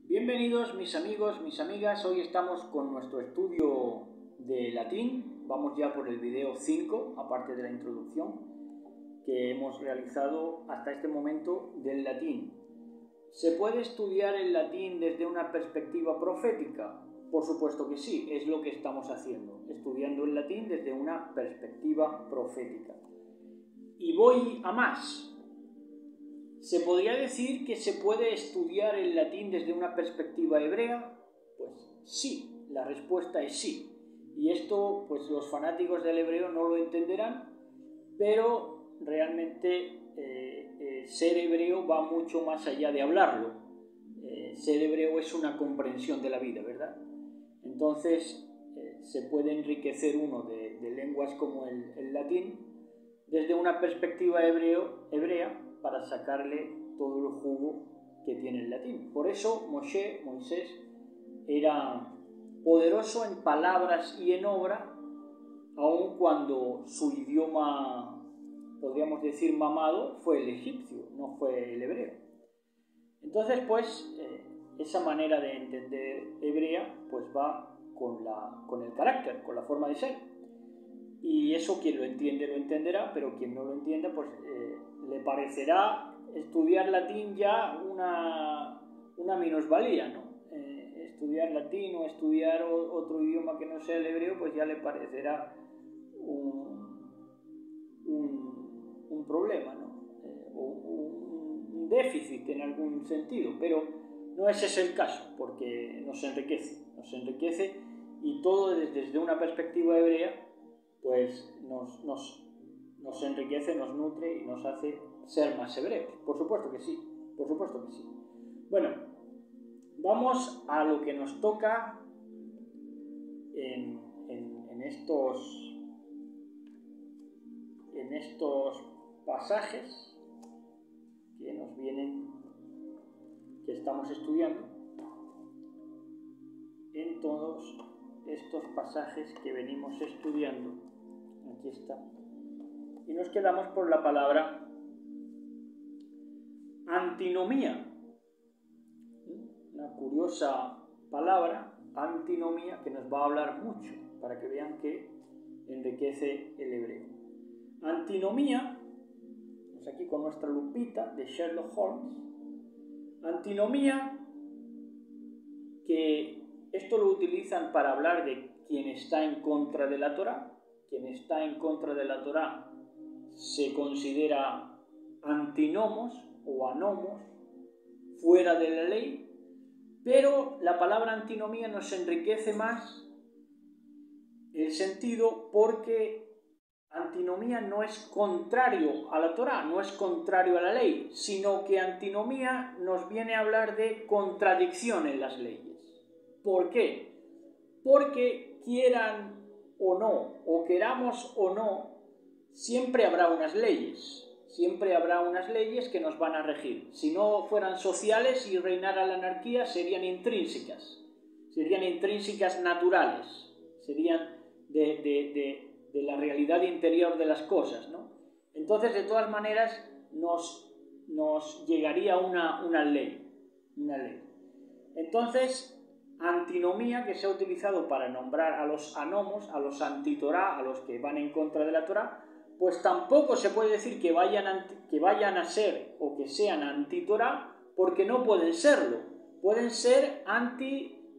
Bienvenidos mis amigos, mis amigas, hoy estamos con nuestro estudio de latín, vamos ya por el video 5, aparte de la introducción que hemos realizado hasta este momento del latín. ¿Se puede estudiar el latín desde una perspectiva profética? Por supuesto que sí, es lo que estamos haciendo, estudiando el latín desde una perspectiva profética. Y voy a más. ¿Se podría decir que se puede estudiar el latín desde una perspectiva hebrea? Pues sí, la respuesta es sí. Y esto, pues los fanáticos del hebreo no lo entenderán, pero realmente ser hebreo va mucho más allá de hablarlo. Ser hebreo es una comprensión de la vida, ¿verdad? Entonces, se puede enriquecer uno de lenguas como el latín desde una perspectiva hebrea para sacarle todo el jugo que tiene el latín. Por eso Moisés, era poderoso en palabras y en obra, aun cuando su idioma, podríamos decir, mamado, fue el egipcio, no fue el hebreo. Entonces, pues, esa manera de entender hebrea, pues va con el carácter, con la forma de ser. Y eso quien lo entiende lo entenderá, pero quien no lo entienda, pues le parecerá estudiar latín ya una minusvalía, ¿no? Estudiar latín o estudiar otro idioma que no sea el hebreo, pues ya le parecerá un problema, ¿no? O un déficit en algún sentido, pero no ese es el caso, porque nos enriquece y todo desde una perspectiva hebrea, pues nos enriquece, nos nutre y nos hace ser más hebreos. Por supuesto que sí, por supuesto que sí. Bueno, vamos a lo que nos toca en estos pasajes que nos vienen, que estamos estudiando, en todos estos pasajes que venimos estudiando. Aquí está. Y nos quedamos por la palabra antinomía. Una curiosa palabra, antinomía, que nos va a hablar mucho, para que vean que enriquece el hebreo. Antinomía, pues aquí con nuestra lupita de Sherlock Holmes, antinomía, que esto lo utilizan para hablar de quien está en contra de la Torá. Quien está en contra de la Torá se considera antinomos o anomos, fuera de la ley, pero la palabra antinomía nos enriquece más el sentido, porque antinomía no es contrario a la Torá, no es contrario a la ley, sino que antinomía nos viene a hablar de contradicción en las leyes. ¿Por qué? Porque quieran o no, o queramos o no, siempre habrá unas leyes. Siempre habrá unas leyes que nos van a regir. Si no fueran sociales y reinara la anarquía, serían intrínsecas naturales, serían de la realidad interior de las cosas, ¿no? Entonces, de todas maneras, nos llegaría una ley. Entonces, antinomía, que se ha utilizado para nombrar a los anomos, a los antitorá, a los que van en contra de la Torá, pues tampoco se puede decir que vayan a ser o que sean antitorá, porque no pueden serlo. Pueden ser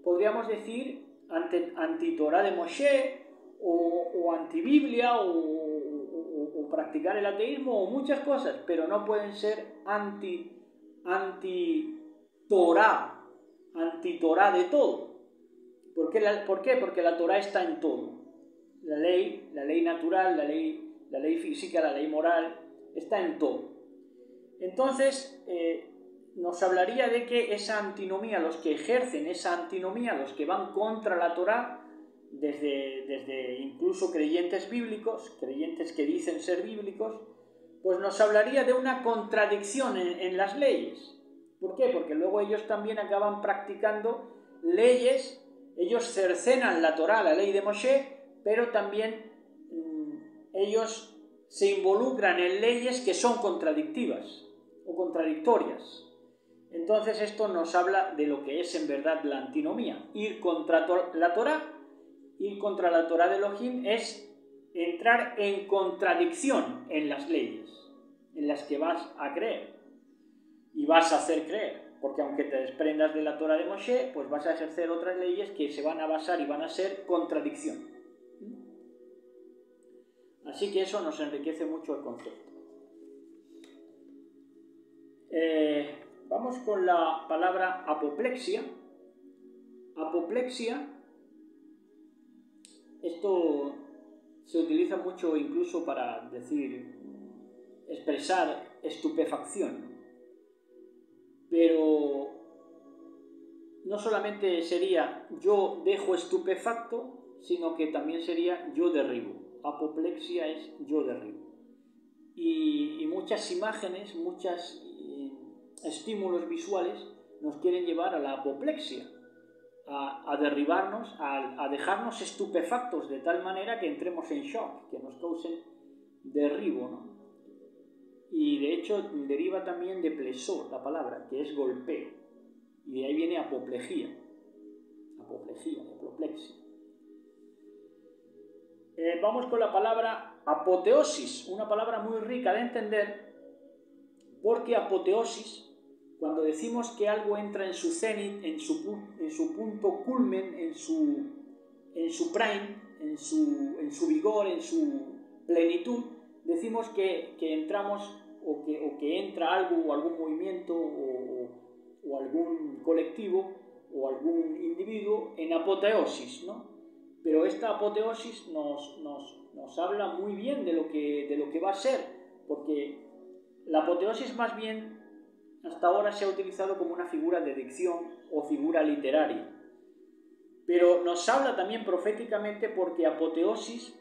podríamos decir, antitorá de Moshe, o antibiblia, o practicar el ateísmo, o muchas cosas, pero no pueden ser antitorá de todo. ¿Por qué? Porque la Torá está en todo. La ley natural, la ley física, la ley moral, está en todo. Entonces, nos hablaría de que esa antinomía, los que ejercen esa antinomía, los que van contra la Torá, desde incluso creyentes bíblicos, creyentes que dicen ser bíblicos, pues nos hablaría de una contradicción en las leyes. ¿Por qué? Porque luego ellos también acaban practicando leyes, ellos cercenan la Torá, la ley de Moshe, pero también ellos se involucran en leyes que son contradictivas o contradictorias. Entonces esto nos habla de lo que es en verdad la antinomía. Ir contra la Torá de Elohim es entrar en contradicción en las leyes en las que vas a creer y vas a hacer creer, porque aunque te desprendas de la Torá de Moshe, pues vas a ejercer otras leyes que se van a basar y van a ser contradicción. Así que eso nos enriquece mucho el concepto. Vamos con la palabra apoplexia. Apoplexia, esto se utiliza mucho incluso para expresar estupefacción, pero no solamente sería yo dejo estupefacto, sino que también sería yo derribo. Apoplexia es yo derribo. Y muchas imágenes, muchos estímulos visuales nos quieren llevar a la apoplexia, a derribarnos, a dejarnos estupefactos de tal manera que entremos en shock, que nos causen derribo, ¿no? Y de hecho deriva también de plesor, la palabra, que es golpeo. Y de ahí viene apoplejía, apoplexia. Vamos con la palabra apoteosis, una palabra muy rica de entender, porque apoteosis, cuando decimos que algo entra en su cenit, en su punto culmen, en su prime, en su vigor, en su plenitud, decimos que entramos o que entra algo o algún movimiento o algún colectivo o algún individuo en apoteosis, ¿no? Pero esta apoteosis nos habla muy bien de lo que va a ser, porque la apoteosis más bien hasta ahora se ha utilizado como una figura de dicción o figura literaria, pero nos habla también proféticamente porque apoteosis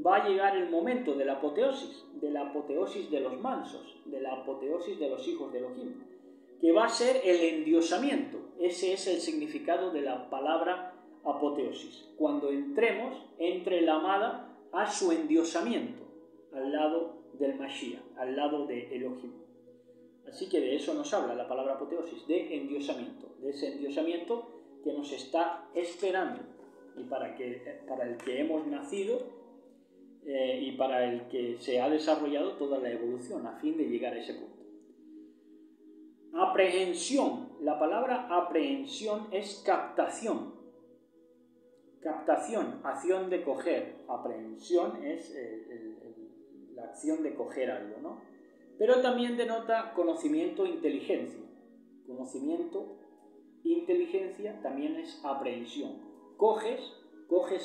va a llegar el momento de la apoteosis de los mansos, de la apoteosis de los hijos de Elohim, que va a ser el endiosamiento. Ese es el significado de la palabra apoteosis. Cuando entre la amada a su endiosamiento, al lado del Mashiach, al lado de Elohim. Así que de eso nos habla la palabra apoteosis, de endiosamiento, de ese endiosamiento que nos está esperando y para el que hemos nacido y para el que se ha desarrollado toda la evolución a fin de llegar a ese punto. Aprehensión. La palabra aprehensión es captación. Captación, acción de coger. Aprehensión es la acción de coger algo, ¿no? Pero también denota conocimiento e inteligencia. Conocimiento, inteligencia también es aprehensión. Coges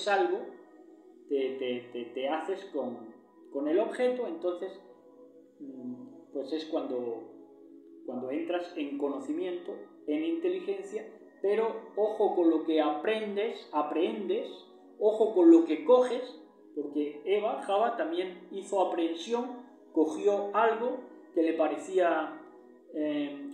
algo, te haces con el objeto, entonces pues es cuando entras en conocimiento, en inteligencia, pero ojo con lo que aprehendes, ojo con lo que coges, porque Java también hizo aprehensión, cogió algo que le parecía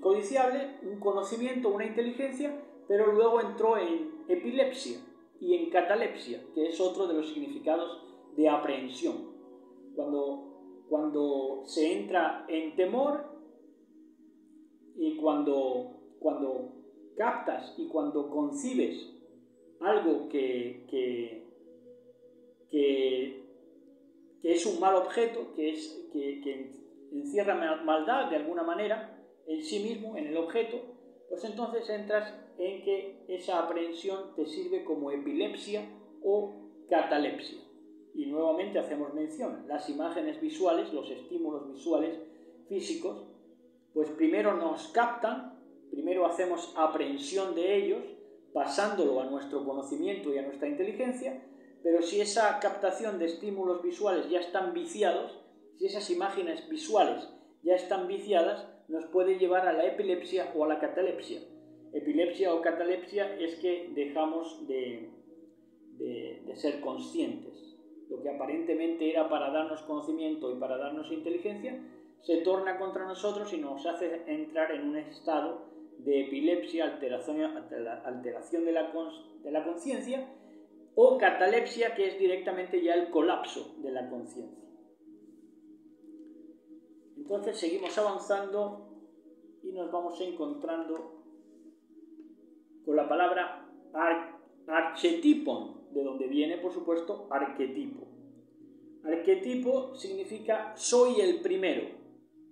codiciable, un conocimiento, una inteligencia, pero luego entró en epilepsia y en catalepsia, que es otro de los significados de aprehensión. Cuando se entra en temor y cuando captas y cuando concibes algo que es un mal objeto, que encierra maldad de alguna manera en sí mismo, en el objeto, pues entonces entras en que esa aprehensión te sirve como epilepsia o catalepsia. Y nuevamente hacemos mención, las imágenes visuales, los estímulos visuales físicos, pues primero nos captan, primero hacemos aprehensión de ellos, pasándolo a nuestro conocimiento y a nuestra inteligencia, pero si esa captación de estímulos visuales ya están viciados, si esas imágenes visuales ya están viciadas, nos puede llevar a la epilepsia o a la catalepsia. Epilepsia o catalepsia es que dejamos de ser conscientes. Lo que aparentemente era para darnos conocimiento y para darnos inteligencia, se torna contra nosotros y nos hace entrar en un estado de epilepsia, alteración de la conciencia, o catalepsia, que es directamente ya el colapso de la conciencia. Entonces seguimos avanzando y nos vamos encontrando con la palabra archetipon, de donde viene, por supuesto, arquetipo. Arquetipo significa soy el primero.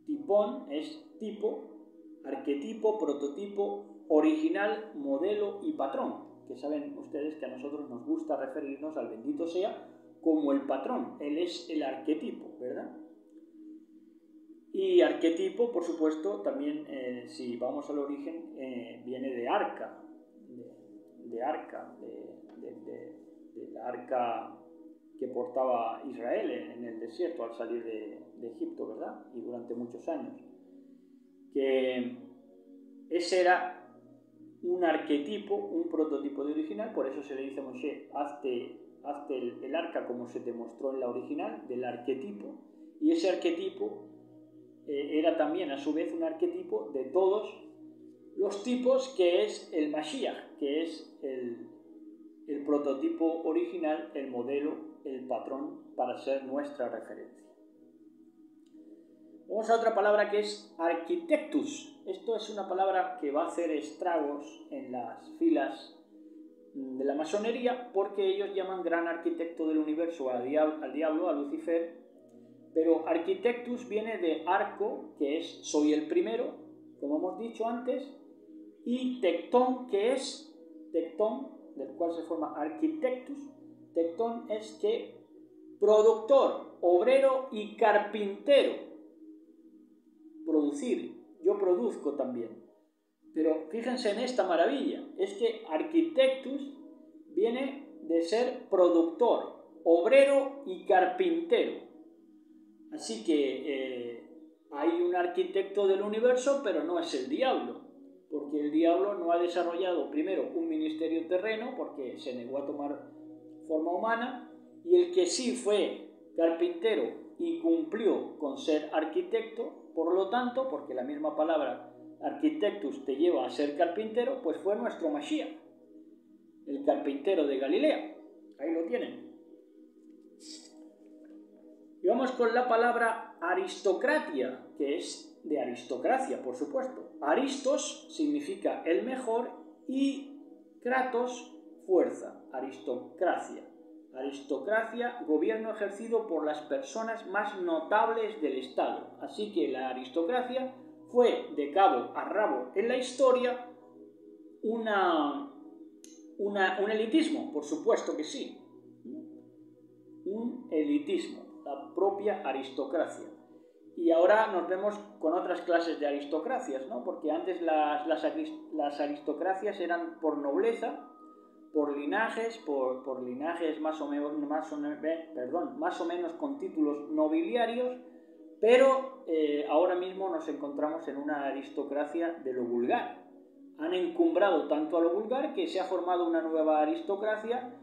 Tipón es tipo, arquetipo, prototipo, original, modelo y patrón, que saben ustedes que a nosotros nos gusta referirnos al bendito sea como el patrón. Él es el arquetipo, ¿verdad? Y arquetipo, por supuesto, también, si vamos al origen, viene de arca, de la arca que portaba Israel en el desierto al salir de Egipto, ¿verdad? Y durante muchos años. Que ese era un arquetipo, un prototipo de original, por eso se le dice a Moshe, hazte el arca como se te mostró en la original, del arquetipo, y ese arquetipo era también a su vez un arquetipo de todos los tipos, que es el Mashiach, que es el prototipo original, el modelo, el patrón para ser nuestra referencia. Vamos a otra palabra que es arquitectus. Esto es una palabra que va a hacer estragos en las filas de la masonería, porque ellos llaman gran arquitecto del universo al diablo, a Lucifer, pero arquitectus viene de arco, que es soy el primero, como hemos dicho antes, y tectón, que es tectón, del cual se forma arquitectus. Tectón es que productor, obrero y carpintero. Producir, yo produzco también. Pero fíjense en esta maravilla, es que arquitectus viene de ser productor, obrero y carpintero. Así que hay un arquitecto del universo, pero no es el diablo, porque el diablo no ha desarrollado primero un ministerio terreno, porque se negó a tomar forma humana, y el que sí fue carpintero y cumplió con ser arquitecto, por lo tanto, porque la misma palabra arquitectus te lleva a ser carpintero, pues fue nuestro Mashiach, el carpintero de Galilea. Ahí lo tienen. Y vamos con la palabra aristocratia, que es de aristocracia, por supuesto. Aristos significa el mejor y kratos, fuerza, aristocracia. Aristocracia, gobierno ejercido por las personas más notables del Estado. Así que la aristocracia fue de cabo a rabo en la historia un elitismo, por supuesto que sí. Un elitismo, la propia aristocracia. Y ahora nos vemos con otras clases de aristocracias, ¿no? Porque antes las aristocracias eran por nobleza, por linajes más o menos con títulos nobiliarios, pero ahora mismo nos encontramos en una aristocracia de lo vulgar. Han encumbrado tanto a lo vulgar que se ha formado una nueva aristocracia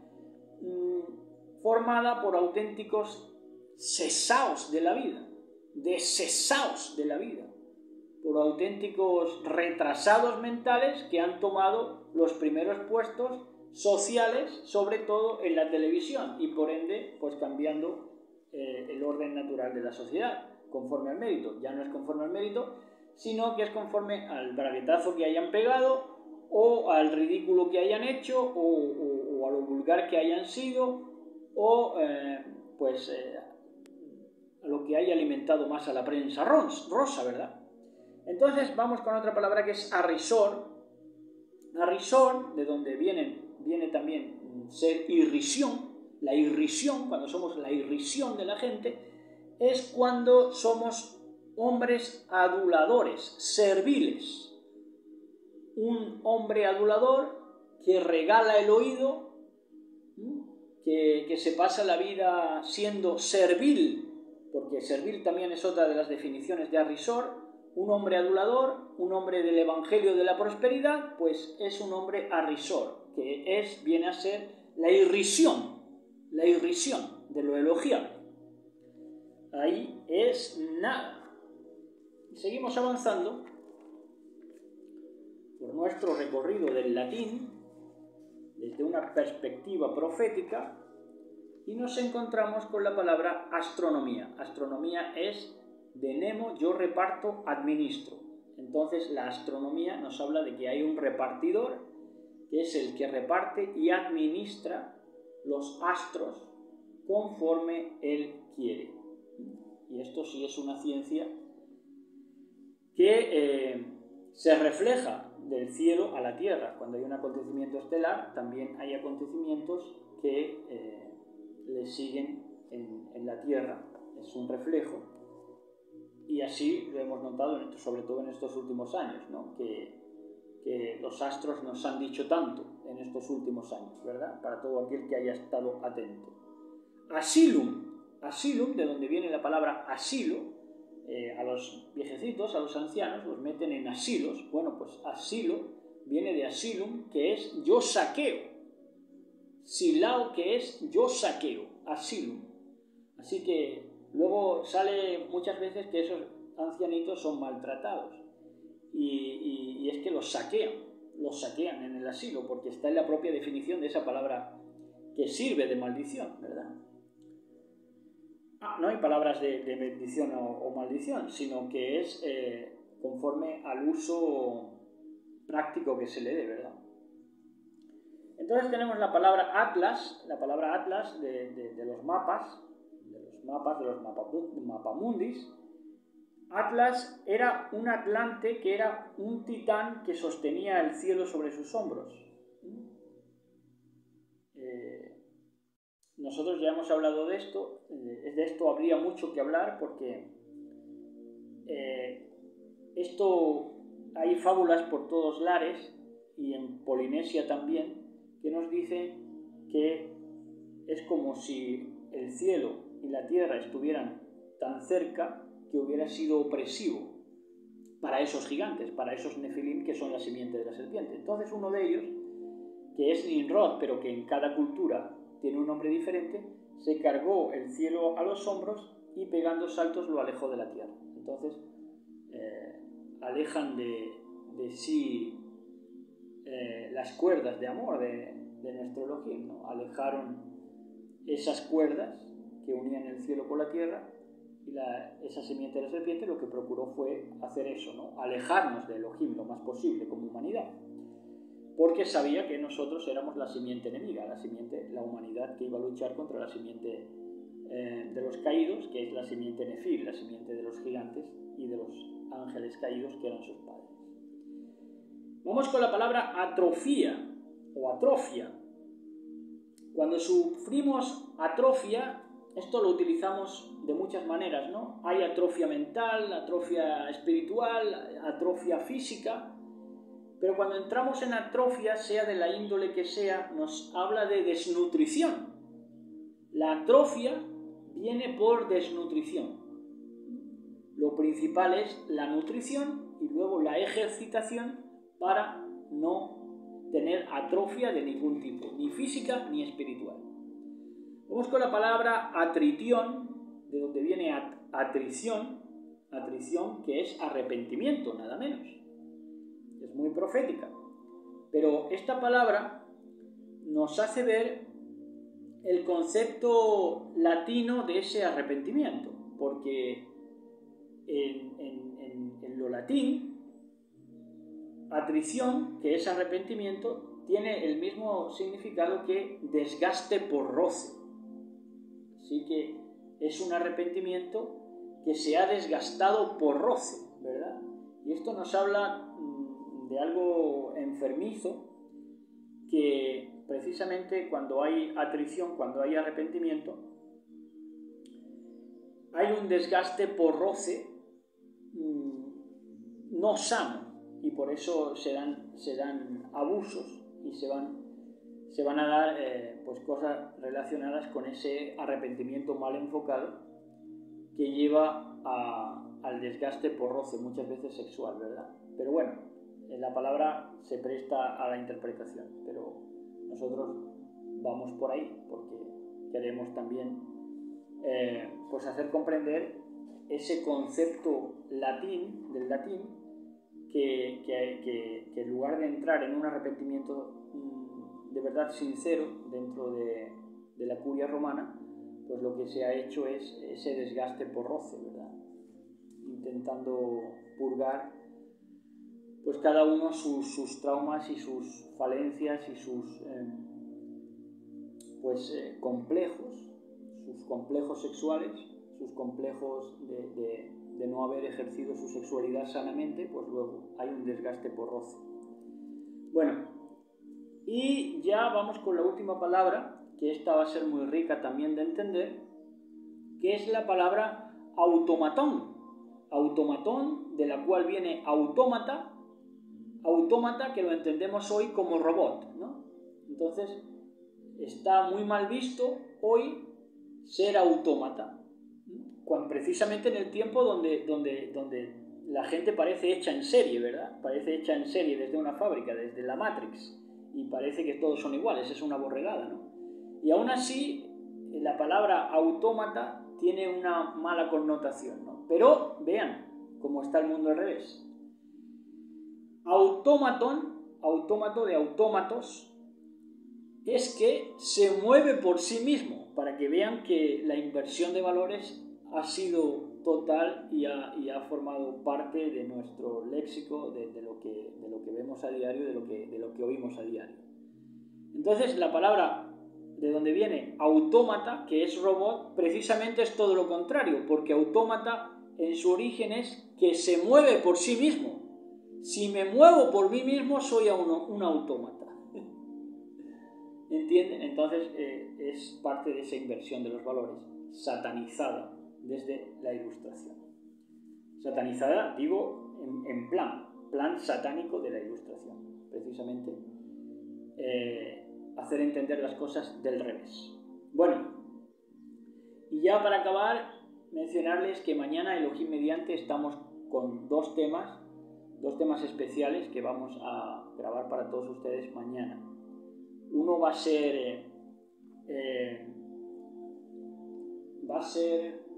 formada por auténticos cesaos de la vida, desesaos de la vida, por auténticos retrasados mentales que han tomado los primeros puestos sociales, sobre todo en la televisión, y por ende, pues cambiando el orden natural de la sociedad, conforme al mérito. Ya no es conforme al mérito, sino que es conforme al braguetazo que hayan pegado, o al ridículo que hayan hecho, o a lo vulgar que hayan sido, o a lo que haya alimentado más a la prensa rosa, ¿verdad? Entonces vamos con otra palabra que es arrisor. Arrisor, de donde viene también ser irrisión. La irrisión, cuando somos la irrisión de la gente, es cuando somos hombres aduladores, serviles. Un hombre adulador que regala el oído, que se pasa la vida siendo servil, porque servil también es otra de las definiciones de arrisor. Un hombre adulador, un hombre del evangelio de la prosperidad, pues es un hombre arrisor, que viene a ser la irrisión de lo elogiable. Ahí es nada. Y seguimos avanzando por nuestro recorrido del latín desde una perspectiva profética y nos encontramos con la palabra astronomía. Astronomía es de nemo, yo reparto, administro. Entonces la astronomía nos habla de que hay un repartidor, que es el que reparte y administra los astros conforme él quiere. Y esto sí es una ciencia que se refleja del cielo a la Tierra. Cuando hay un acontecimiento estelar, también hay acontecimientos que le siguen en la Tierra. Es un reflejo. Y así lo hemos notado, sobre todo en estos últimos años, ¿no? que los astros nos han dicho tanto en estos últimos años, ¿verdad? Para todo aquel que haya estado atento. Asylum, de donde viene la palabra asilo, a los viejecitos, a los ancianos, los meten en asilos. Bueno, pues asilo viene de asylum, que es yo saqueo. Silao, que es yo saqueo, asylum. Así que luego sale muchas veces que esos ancianitos son maltratados. Y es que los saquean en el asilo, porque está en la propia definición de esa palabra que sirve de maldición, ¿verdad? No hay palabras de bendición o maldición, sino que es conforme al uso práctico que se le dé, ¿verdad? Entonces tenemos la palabra atlas de los mapas, de los mapamundis. Atlas era un atlante que era un titán que sostenía el cielo sobre sus hombros. Nosotros ya hemos hablado de esto habría mucho que hablar porque hay fábulas por todos lares y en Polinesia también que nos dicen que es como si el cielo y la tierra estuvieran tan cerca que hubiera sido opresivo para esos gigantes, para esos nefilim que son la simiente de la serpiente. Entonces uno de ellos, que es Nimrod, pero que en cada cultura tiene un nombre diferente, se cargó el cielo a los hombros y pegando saltos lo alejó de la tierra. Entonces alejan de sí las cuerdas de amor de nuestro Elohim, ¿no? Alejaron esas cuerdas que unían el cielo con la tierra y esa simiente de la serpiente lo que procuró fue hacer eso, ¿no? Alejarnos de Elohim lo más posible como humanidad, porque sabía que nosotros éramos la simiente enemiga, la humanidad que iba a luchar contra la simiente de los caídos, que es la simiente Nefil, la simiente de los gigantes y de los ángeles caídos que eran sus padres. Vamos con la palabra atrofia o atrofia. Cuando sufrimos atrofia, esto lo utilizamos de muchas maneras, ¿no? Hay atrofia mental, atrofia espiritual, atrofia física, pero cuando entramos en atrofia, sea de la índole que sea, nos habla de desnutrición. La atrofia viene por desnutrición. Lo principal es la nutrición y luego la ejercitación para no tener atrofia de ningún tipo, ni física ni espiritual. Vamos con la palabra atritión, de donde viene atrición, que es arrepentimiento, nada menos. Es muy profética. Pero esta palabra nos hace ver el concepto latino de ese arrepentimiento, porque en lo latín, atrición, que es arrepentimiento, tiene el mismo significado que desgaste por roce. Así que es un arrepentimiento que se ha desgastado por roce, ¿verdad? Y esto nos habla de algo enfermizo, que precisamente cuando hay atrición, cuando hay arrepentimiento, hay un desgaste por roce no sano, y por eso se dan abusos y se van a dar pues cosas relacionadas con ese arrepentimiento mal enfocado que lleva al desgaste por roce, muchas veces sexual, ¿verdad? Pero bueno, la palabra se presta a la interpretación, pero nosotros vamos por ahí porque queremos también pues hacer comprender ese concepto del latín, que en lugar de entrar en un arrepentimiento de verdad sincero dentro de la curia romana, pues lo que se ha hecho es ese desgaste por roce, ¿verdad? Intentando purgar pues cada uno sus traumas y sus falencias y sus complejos, sus complejos sexuales, sus complejos de no haber ejercido su sexualidad sanamente, pues luego hay un desgaste porroso. Bueno, y ya vamos con la última palabra, que esta va a ser muy rica también de entender, que es la palabra automatón. Automatón, de la cual viene autómata, autómata que lo entendemos hoy como robot, ¿no? Entonces, está muy mal visto hoy ser autómata, cuando precisamente en el tiempo donde la gente parece hecha en serie, ¿verdad? Parece hecha en serie desde una fábrica, desde la Matrix, y parece que todos son iguales, es una borregada, ¿no? Y aún así, la palabra autómata tiene una mala connotación, ¿no? Pero vean cómo está el mundo al revés. Autómaton, autómato de autómatos, es que se mueve por sí mismo, para que vean que la inversión de valores ha sido total y ha formado parte de nuestro léxico, de lo que vemos a diario, de lo que oímos a diario. Entonces, la palabra de donde viene autómata, que es robot, precisamente es todo lo contrario, porque autómata en su origen es que se mueve por sí mismo. Si me muevo por mí mismo, soy un autómata. ¿Entienden? Entonces es parte de esa inversión de los valores, satanizada desde la Ilustración. Satanizada, digo, en plan satánico de la Ilustración, precisamente hacer entender las cosas del revés. Bueno, y ya para acabar, mencionarles que mañana, Elohim mediante, estamos con dos temas especiales que vamos a grabar para todos ustedes mañana. Uno va a ser,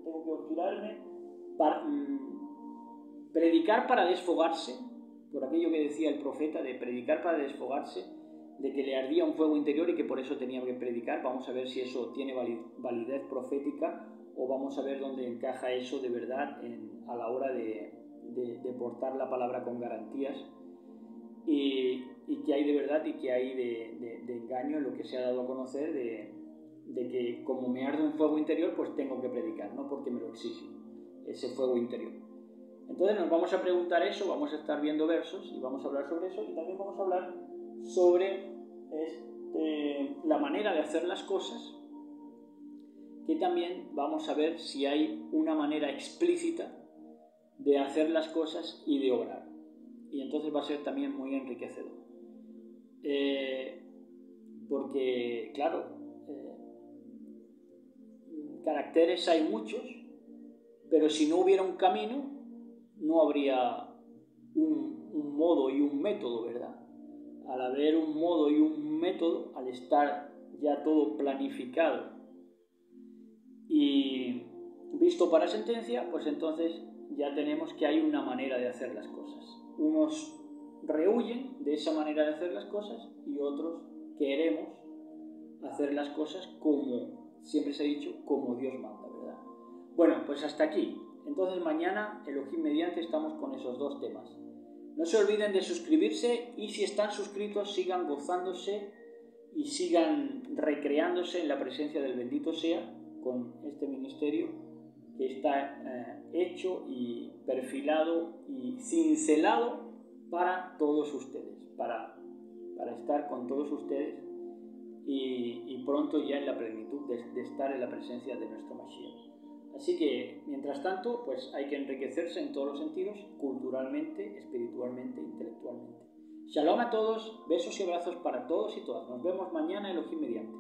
tengo que girarme, predicar para desfogarse, por aquello que decía el profeta, de predicar para desfogarse, de que le ardía un fuego interior y que por eso tenía que predicar. Vamos a ver si eso tiene validez profética o vamos a ver dónde encaja eso de verdad a la hora de portar la palabra con garantías. Y que hay de verdad y que hay de engaño en lo que se ha dado a conocer de que como me arde un fuego interior, pues tengo que predicar, no porque me lo exige ese fuego interior. Entonces nos vamos a preguntar eso, vamos a estar viendo versos y vamos a hablar sobre eso, y también vamos a hablar sobre la manera de hacer las cosas, que también vamos a ver si hay una manera explícita de hacer las cosas y de obrar. Y entonces va a ser también muy enriquecedor. Porque, claro, caracteres hay muchos, pero si no hubiera un camino, no habría un modo y un método, ¿verdad? Al haber un modo y un método, al estar ya todo planificado y visto para sentencia, pues entonces ya tenemos que hay una manera de hacer las cosas. Unos rehuyen de esa manera de hacer las cosas y otros queremos hacer las cosas como siempre se ha dicho, como Dios manda, ¿verdad? Bueno, pues hasta aquí. Entonces mañana, Elohim mediante, estamos con esos dos temas. No se olviden de suscribirse y si están suscritos sigan gozándose y sigan recreándose en la presencia del bendito sea con este ministerio que está hecho y perfilado y cincelado para todos ustedes, para estar con todos ustedes y pronto ya en la plenitud de estar en la presencia de nuestro Mashiach. Así que, mientras tanto, pues hay que enriquecerse en todos los sentidos, culturalmente, espiritualmente, intelectualmente. Shalom a todos, besos y abrazos para todos y todas. Nos vemos mañana, Elohim mediante.